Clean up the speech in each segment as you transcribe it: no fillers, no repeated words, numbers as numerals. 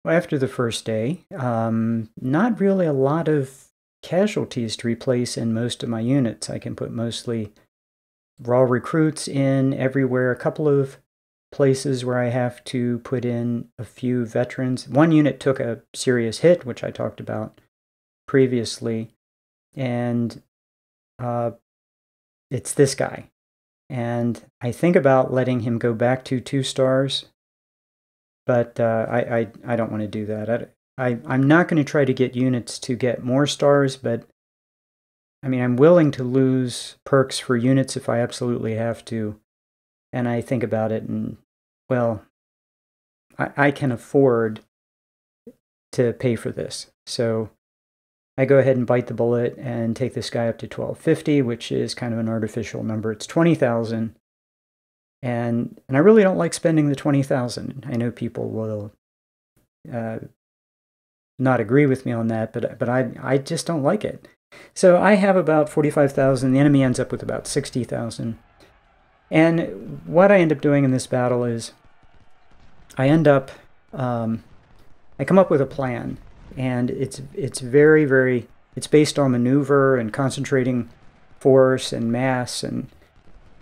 Well, after the first day, not really a lot of casualties to replace in most of my units. I can put mostly raw recruits in everywhere, a couple of places where I have to put in a few veterans. One unit took a serious hit, which I talked about previously, and it's this guy. And I think about letting him go back to 2 stars, but I don't want to do that. I'm not going to try to get units to get more stars, but I mean, I'm willing to lose perks for units if I absolutely have to. And I think about it, and, well, I can afford to pay for this. So I go ahead and bite the bullet and take this guy up to 1250, which is kind of an artificial number. It's 20,000. And I really don't like spending the 20,000. I know people will not agree with me on that, but I just don't like it. So I have about 45,000. The enemy ends up with about 60,000. And what I end up doing in this battle is I end up, I come up with a plan, and it's very, it's based on maneuver and concentrating force and mass. And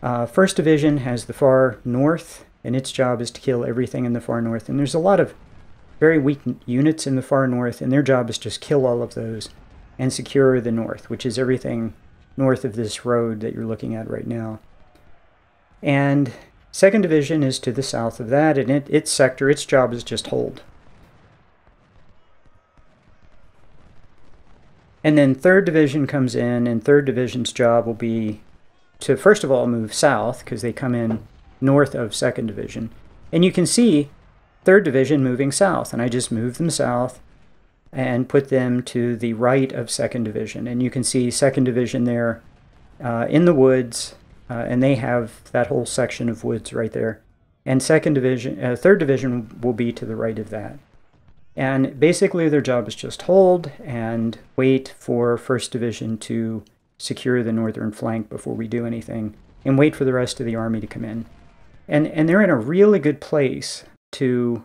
1st Division has the far north, and its job is to kill everything in the far north. And there's a lot of very weak units in the far north, and their job is just kill all of those and secure the north, which is everything north of this road that you're looking at right now. And 2nd Division is to the south of that, and its sector, its job is just hold. And then 3rd Division comes in, and 3rd Division's job will be to, first of all, move south, because they come in north of 2nd Division. And you can see 3rd Division moving south, and I just move them south and put them to the right of 2nd Division. And you can see 2nd Division there in the woods, and they have that whole section of woods right there. And 2nd Division, 3rd Division will be to the right of that. And basically their job is just hold and wait for 1st Division to secure the northern flank before we do anything, and wait for the rest of the army to come in. And they're in a really good place to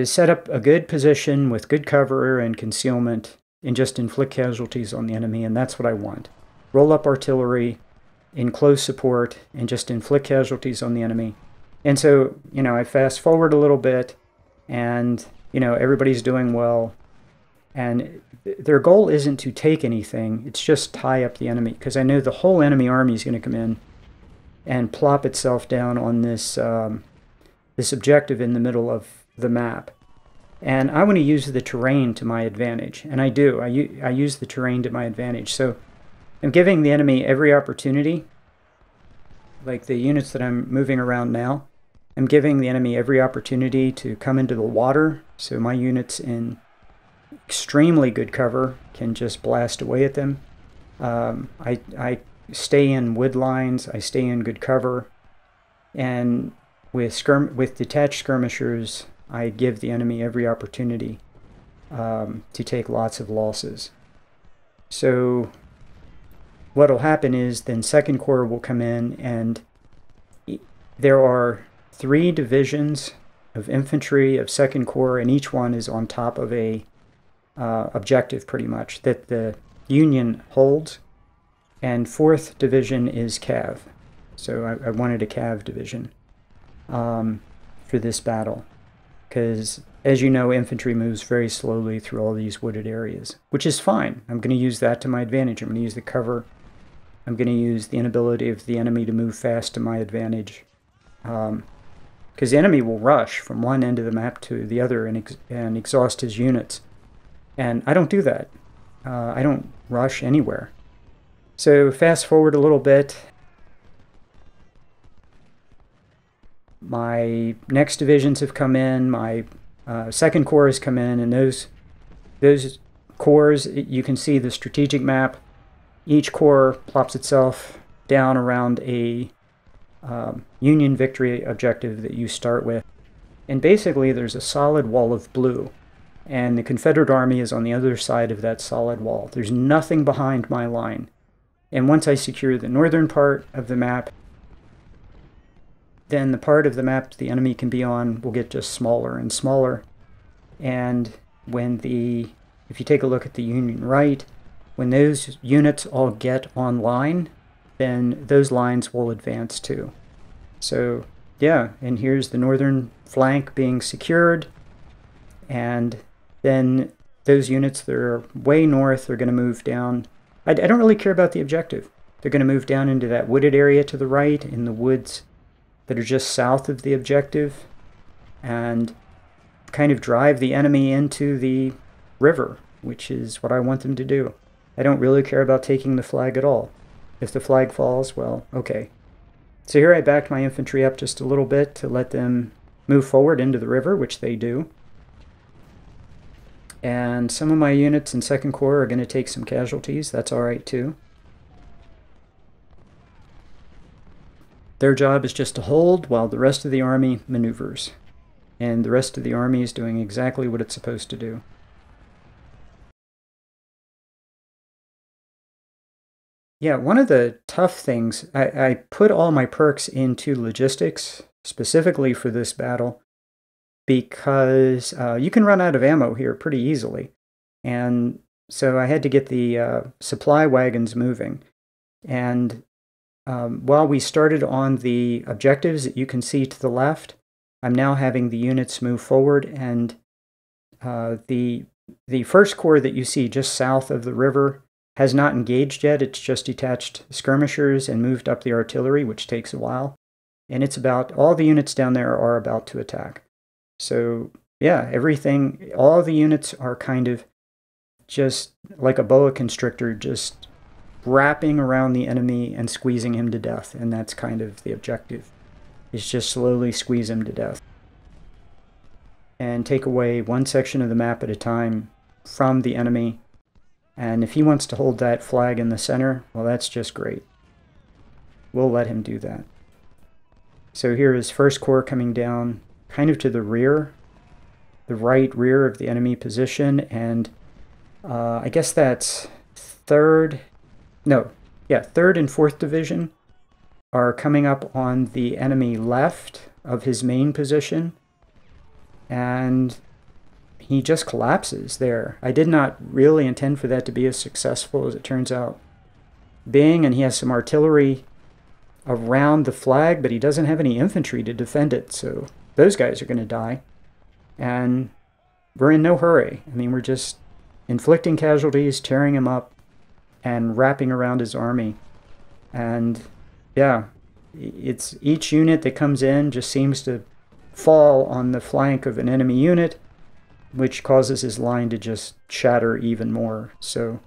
set up a good position with good cover and concealment and just inflict casualties on the enemy, and that's what I want. Roll up artillery in close support and just inflict casualties on the enemy. And so, I fast forward a little bit, and, everybody's doing well. And their goal isn't to take anything, it's just tie up the enemy, because I know the whole enemy army is going to come in and plop itself down on this, this objective in the middle of the map. And I want to use the terrain to my advantage, and I do. I use the terrain to my advantage. So I'm giving the enemy every opportunity, like the units that I'm moving around now. I'm giving the enemy every opportunity to come into the water, so my units in extremely good cover can just blast away at them. I stay in wood lines, I stay in good cover, and with detached skirmishers, I give the enemy every opportunity to take lots of losses. So what will happen is then 2nd Corps will come in, and there are 3 divisions of infantry of 2nd Corps, and each one is on top of a objective, pretty much, that the Union holds. And 4th Division is Cav. So I wanted a Cav division for this battle, because, as you know, infantry moves very slowly through all these wooded areas, which is fine. I'm going to use that to my advantage. I'm going to use the cover. I'm going to use the inability of the enemy to move fast to my advantage, because the enemy will rush from one end of the map to the other and exhaust his units. And I don't do that. I don't rush anywhere. So fast forward a little bit. My next divisions have come in. My 2nd Corps has come in, and those corps, you can see the strategic map. Each corps plops itself down around a Union victory objective that you start with. And basically there's a solid wall of blue, and the Confederate Army is on the other side of that solid wall. There's nothing behind my line. And once I secure the northern part of the map, then the part of the map the enemy can be on will get just smaller and smaller. And if you take a look at the Union right, when those units all get online, then those lines will advance too. So yeah, and here's the northern flank being secured, and then those units that are way north are going to move down. I don't really care about the objective. They're going to move down into that wooded area to the right, in the woods that are just south of the objective, and kind of drive the enemy into the river, which is what I want them to do. I don't really care about taking the flag at all. If the flag falls, well, okay. So here I backed my infantry up just a little bit to let them move forward into the river, which they do. And some of my units in 2nd Corps are going to take some casualties. That's all right too. Their job is just to hold while the rest of the army maneuvers. And the rest of the army is doing exactly what it's supposed to do. Yeah, one of the tough things, I put all my perks into logistics, specifically for this battle, because you can run out of ammo here pretty easily. And so I had to get the supply wagons moving. And while we started on the objectives that you can see to the left, I'm now having the units move forward, and the 1st Corps that you see just south of the river has not engaged yet. It's just detached skirmishers and moved up the artillery, which takes a while. And it's about, all the units down there are about to attack. So yeah, all the units are kind of just like a boa constrictor, just wrapping around the enemy and squeezing him to death. And that's kind of the objective, is just slowly squeeze him to death. And take away one section of the map at a time from the enemy. And if he wants to hold that flag in the center, well, that's just great. We'll let him do that. So here is 1st Corps coming down kind of to the rear, the right rear of the enemy position, and I guess that's 3rd and 4th Division are coming up on the enemy left of his main position, and he just collapses there. I did not really intend for that to be as successful as it turns out being, and he has some artillery around the flag, but he doesn't have any infantry to defend it, so those guys are going to die. And we're in no hurry. I mean, we're just inflicting casualties, tearing him up, and wrapping around his army. And yeah, it's each unit that comes in just seems to fall on the flank of an enemy unit, which causes his line to just shatter even more. So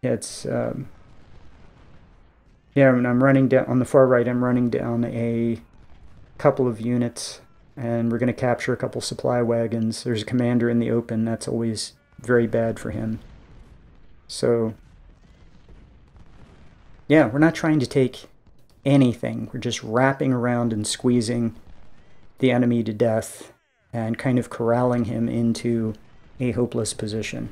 it's yeah, and I'm running down on the far right. I'm running down a couple of units, and we're going to capture a couple supply wagons. There's a commander in the open. That's always very bad for him. So yeah, we're not trying to take anything. We're just wrapping around and squeezing the enemy to death and kind of corralling him into a hopeless position.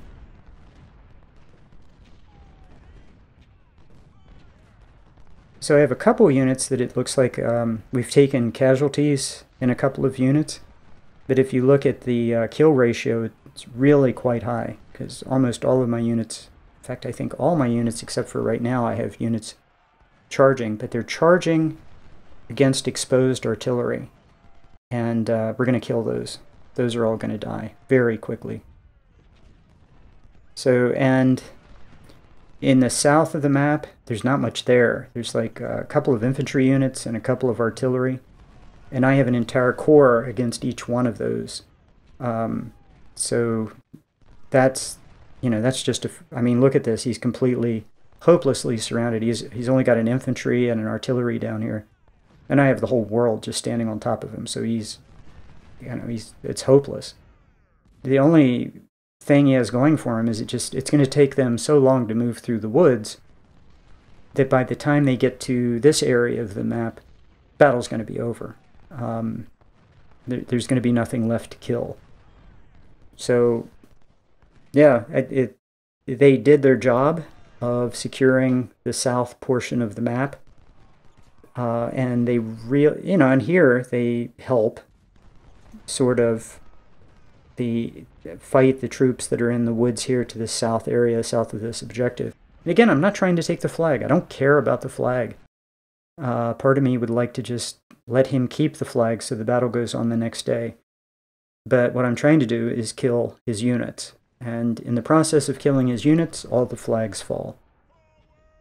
So I have a couple units that it looks like we've taken casualties in a couple of units, but if you look at the kill ratio, it's really quite high, because almost all of my units, in fact I think all my units except for right now I have units charging, but they're charging against exposed artillery. And we're going to kill those. Those are all going to die very quickly. So, and in the south of the map, there's not much there. There's like a couple of infantry units and a couple of artillery. And I have an entire corps against each one of those. So that's, that's just I mean, look at this. He's completely, hopelessly surrounded. He's only got an infantry and an artillery down here. And I have the whole world just standing on top of him, so it's hopeless. The only thing he has going for him is it's going to take them so long to move through the woods that by the time they get to this area of the map, battle's going to be over. There's going to be nothing left to kill. So, yeah, they did their job of securing the south portion of the map. And they and here they help sort of fight the troops that are in the woods here to the south area, south of this objective. And again, I'm not trying to take the flag. I don't care about the flag. Part of me would like to just let him keep the flag so the battle goes on the next day. But what I'm trying to do is kill his units. And in the process of killing his units, all the flags fall.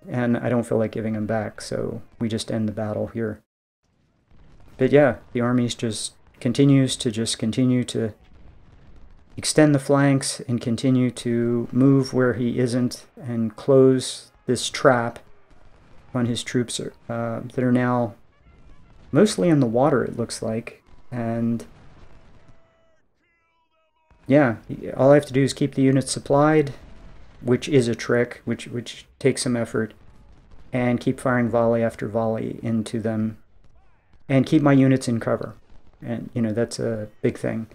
And I don't feel like giving them back, so we just end the battle here. But yeah, the army just continues to extend the flanks and continue to move where he isn't and close this trap on his troops that are now mostly in the water, it looks like. And yeah, all I have to do is keep the units supplied, which is a trick, which takes some effort, and keep firing volley after volley into them, and keep my units in cover. And, that's a big thing.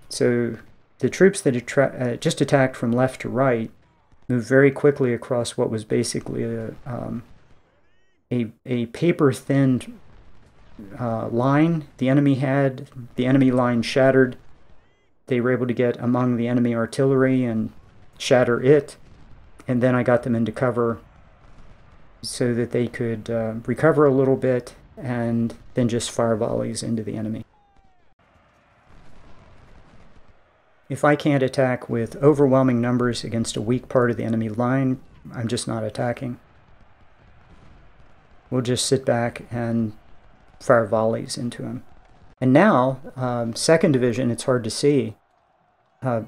So the troops that just attacked from left to right moved very quickly across what was basically a paper-thin line the enemy had. The enemy line shattered. They were able to get among the enemy artillery and shatter it, and then I got them into cover so that they could recover a little bit and then just fire volleys into the enemy. If I can't attack with overwhelming numbers against a weak part of the enemy line, I'm just not attacking. We'll just sit back and fire volleys into him. And now, 2nd Division, it's hard to see,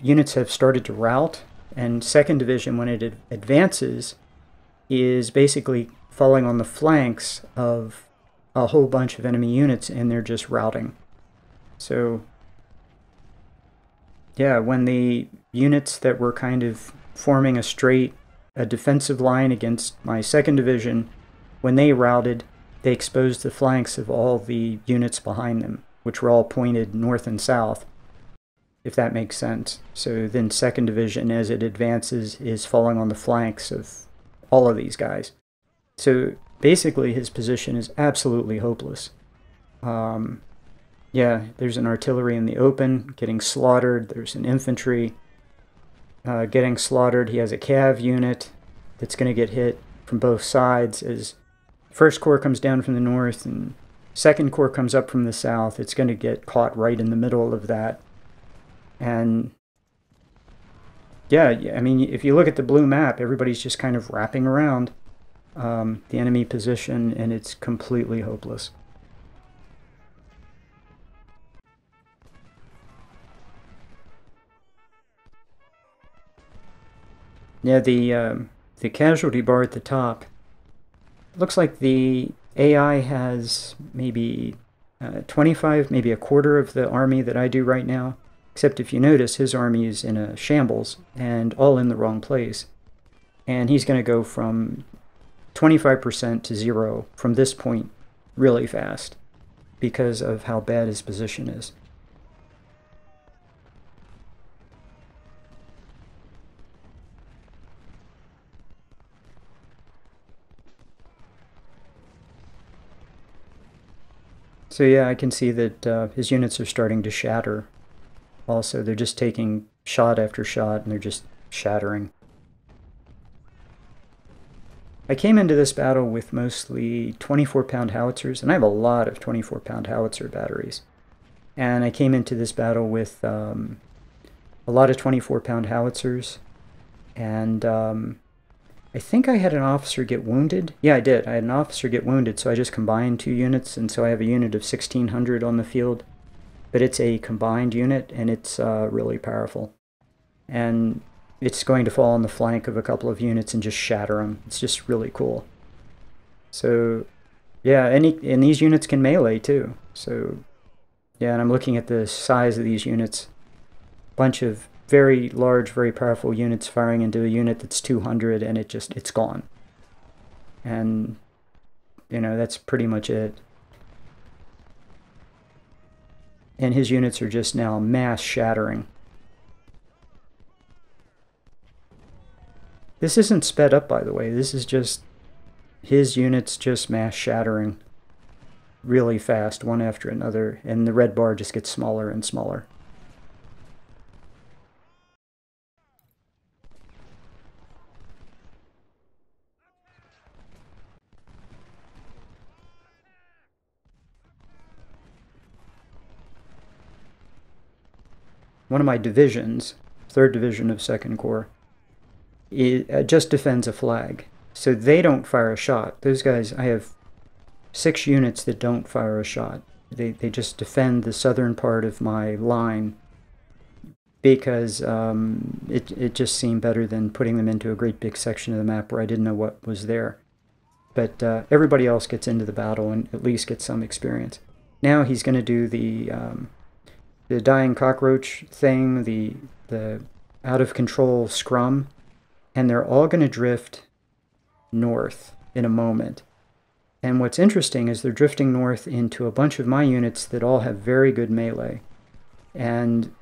units have started to rout, and 2nd Division, when it advances, is basically falling on the flanks of a whole bunch of enemy units, and they're just routing. So yeah, when the units that were kind of forming a defensive line against my 2nd Division, when they routed, they exposed the flanks of all the units behind them, which were all pointed north and south, if that makes sense. So then 2nd Division, as it advances, is falling on the flanks of all of these guys. So basically his position is absolutely hopeless. Yeah, there's an artillery in the open getting slaughtered. There's an infantry getting slaughtered. He has a cav unit that's going to get hit from both sides as 1st Corps comes down from the north and 2nd Corps comes up from the south. It's going to get caught right in the middle of that. And yeah, I mean, if you look at the blue map, everybody's just kind of wrapping around the enemy position, and it's completely hopeless. Yeah, the casualty bar at the top looks like the AI has maybe 25, maybe a quarter of the army that I do right now. Except if you notice, his army is in a shambles and all in the wrong place. And he's going to go from 25% to 0 from this point really fast because of how bad his position is. So yeah, I can see that his units are starting to shatter. Also, they're just taking shot after shot, and they're just shattering. I came into this battle with mostly 24-pound howitzers, and I have a lot of 24-pound howitzer batteries. And I came into this battle with a lot of 24-pound howitzers, and I think I had an officer get wounded. Yeah, I did. I had an officer get wounded, so I just combined 2 units, and so I have a unit of 1,600 on the field. But it's a combined unit, and it's really powerful. And it's going to fall on the flank of a couple of units and just shatter them. It's just really cool. So, yeah, and these units can melee too. So, yeah, and I'm looking at the size of these units. Bunch of very large, very powerful units firing into a unit that's 200, and it's gone. And, that's pretty much it. And his units are just now mass shattering. This isn't sped up, by the way. This is just his units just mass shattering. really fast, one after another, and the red bar just gets smaller and smaller. One of my divisions, 3rd Division of 2nd Corps, it just defends a flag. So they don't fire a shot. Those guys, I have 6 units that don't fire a shot. They just defend the southern part of my line because it just seemed better than putting them into a great big section of the map where I didn't know what was there. But everybody else gets into the battle and at least gets some experience. Now he's going to do the dying cockroach thing, the out of control scrum, and they're all going to drift north in a moment. And what's interesting is they're drifting north into a bunch of my units that all have very good melee. And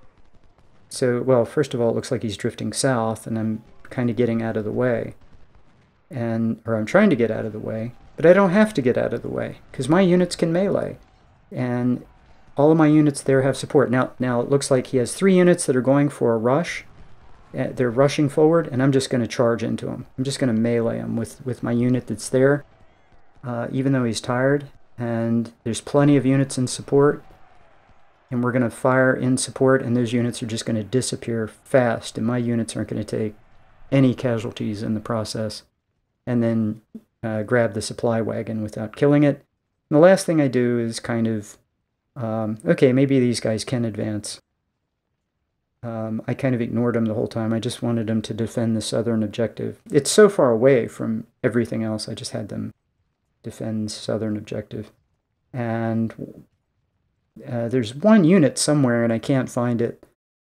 so, well, first of all, it looks like he's drifting south, and I'm kind of getting out of the way. Or I'm trying to get out of the way, but I don't have to get out of the way, because my units can melee. And all of my units there have support. Now it looks like he has 3 units that are going for a rush. They're rushing forward, and I'm just going to charge into them. I'm just going to melee him with my unit that's there, even though he's tired. And there's plenty of units in support, and we're going to fire in support, and those units are just going to disappear fast, and my units aren't going to take any casualties in the process, and then grab the supply wagon without killing it. And the last thing I do is kind of, okay, maybe these guys can advance. I kind of ignored them the whole time. I just wanted them to defend the southern objective. It's so far away from everything else. I just had them defend southern objective. And there's one unit somewhere, and I can't find it,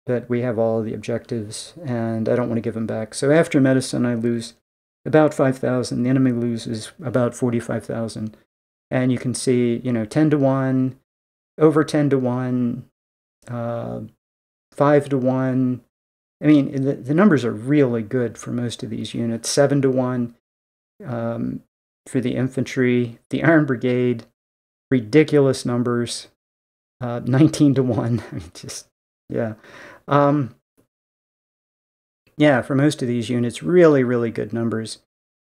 but we have all of the objectives, and I don't want to give them back. So after medicine, I lose about 5,000. The enemy loses about 45,000. And you can see, 10 to 1, over 10 to 1, 5 to 1. I mean, the numbers are really good for most of these units. 7 to 1 for the infantry. The Iron Brigade, ridiculous numbers. 19 to 1. I mean, just, yeah. Yeah, for most of these units, really, really good numbers.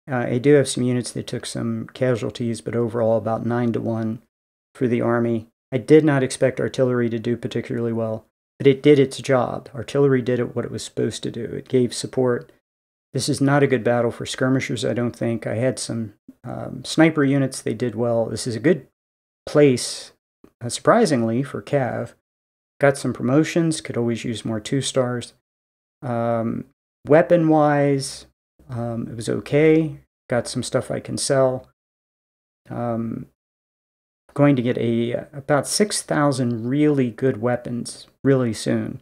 I do have some units that took some casualties, but overall about 9 to 1 for the Army. I did not expect artillery to do particularly well, but it did its job. Artillery did what it was supposed to do. It gave support. This is not a good battle for skirmishers, I don't think. I had some sniper units. They did well. This is a good place, surprisingly, for Cav. Got some promotions. Could always use more 2-stars. Weapon-wise, it was okay. Got some stuff I can sell. Going to get about 6,000 really good weapons really soon.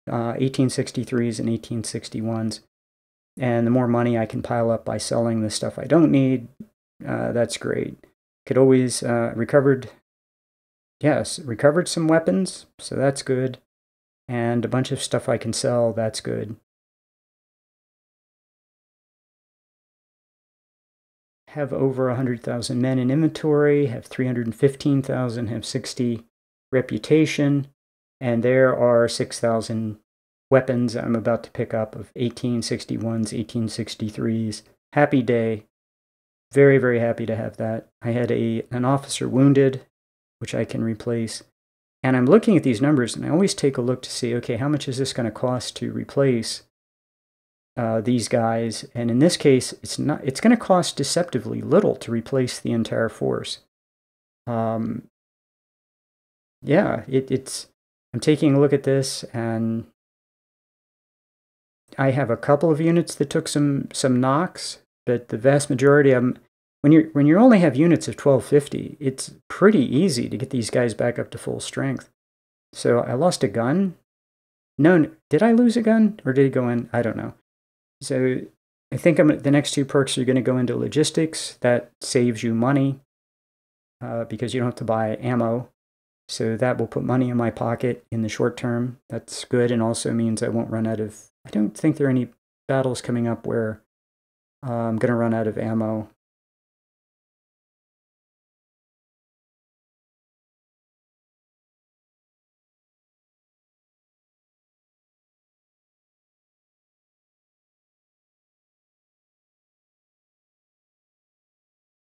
1863s and 1861s. And the more money I can pile up by selling the stuff I don't need, that's great. Could always recovered some weapons, so that's good. And a bunch of stuff I can sell, that's good. Have over 100,000 men in inventory, have 315,000, have 60 reputation, and there are 6,000 weapons I'm about to pick up of 1861s, 1863s. Happy day. Very, very happy to have that. I had an officer wounded, which I can replace. And I'm looking at these numbers, and I always take a look to see, okay, how much is this going to cost to replace these guys? And in this case, it's going to cost deceptively little to replace the entire force. Yeah, I'm taking a look at this, and I have a couple of units that took some knocks, but the vast majority of them, when you only have units of 1250, it's pretty easy to get these guys back up to full strength. So I lost a gun. No, did I lose a gun, or did it go in? I don't know. So I think the next 2 perks are going to go into logistics. That saves you money because you don't have to buy ammo. So that will put money in my pocket in the short term. That's good, and also means I won't run out of... I don't think there are any battles coming up where I'm going to run out of ammo.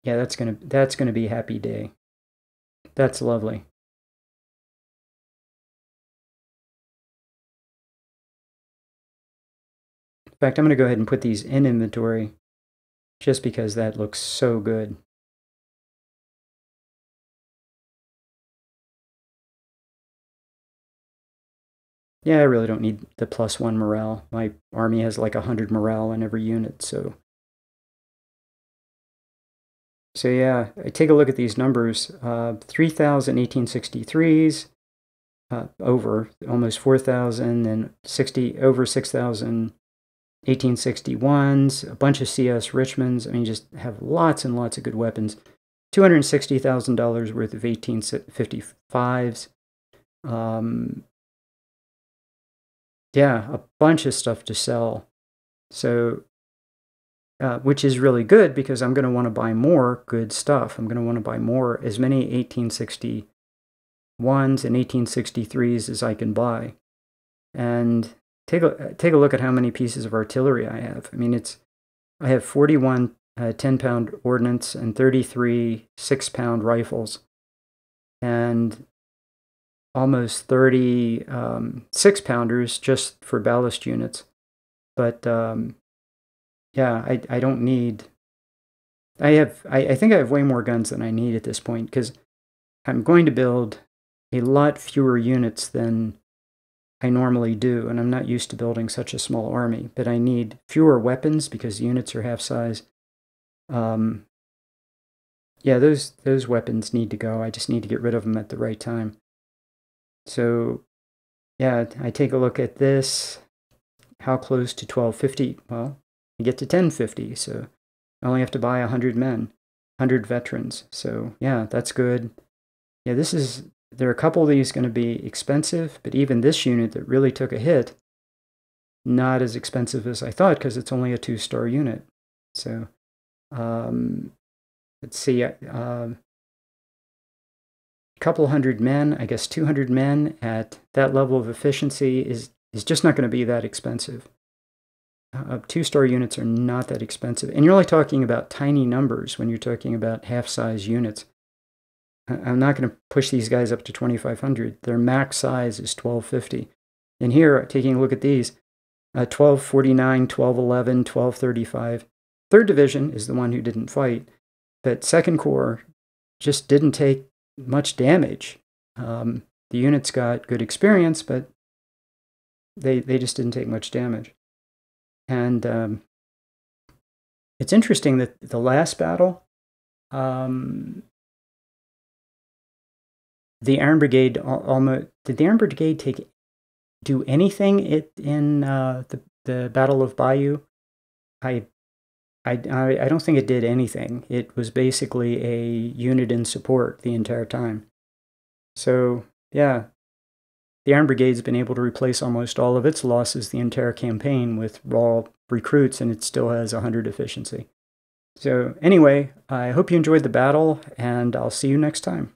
Yeah, that's gonna be a happy day. That's lovely. In fact, I'm gonna go ahead and put these in inventory just because that looks so good. Yeah, I really don't need the +1 morale. My army has like 100 morale in every unit, so yeah, I take a look at these numbers. 3,000 1863s, over almost 4,000, and over 6,000 1861s, a bunch of CS Richmonds. I mean, just have lots and lots of good weapons. $260,000 worth of 1855s. Yeah, a bunch of stuff to sell. So, which is really good because I'm going to want to buy more good stuff. I'm going to want to buy as many 1861s and 1863s as I can buy. And take a look at how many pieces of artillery I have. I mean, I have 41 10-pound ordnance and 33 6-pound rifles, and almost 30 6-pounders just for ballast units. But yeah, I don't need. I think I have way more guns than I need at this point because I'm going to build a lot fewer units than I normally do, and I'm not used to building such a small army, but I need fewer weapons because the units are half size. Yeah, those weapons need to go. I just need to get rid of them at the right time. So, yeah, I take a look at this. How close to 1250? Well, I get to 1050, so I only have to buy 100 men, 100 veterans. So, yeah, that's good. Yeah, there are a couple of these going to be expensive, but even this unit that really took a hit, not as expensive as I thought because it's only a 2-star unit. So, let's see, a couple hundred men, I guess 200 men at that level of efficiency is just not going to be that expensive. 2-star units are not that expensive. And you're only talking about tiny numbers when you're talking about half-size units. I'm not going to push these guys up to 2,500. Their max size is 1,250. And here, taking a look at these, 1249, 1211, 1235. 3rd Division is the one who didn't fight, but 2nd Corps just didn't take much damage. The units got good experience, but they just didn't take much damage. And it's interesting that the last battle, the Iron Brigade almost did. The Iron Brigade do anything in the Battle of Bayou? I don't think it did anything. It was basically a unit in support the entire time. So yeah, the Iron Brigade's been able to replace almost all of its losses the entire campaign with raw recruits, and it still has 100 efficiency. So anyway, I hope you enjoyed the battle, and I'll see you next time.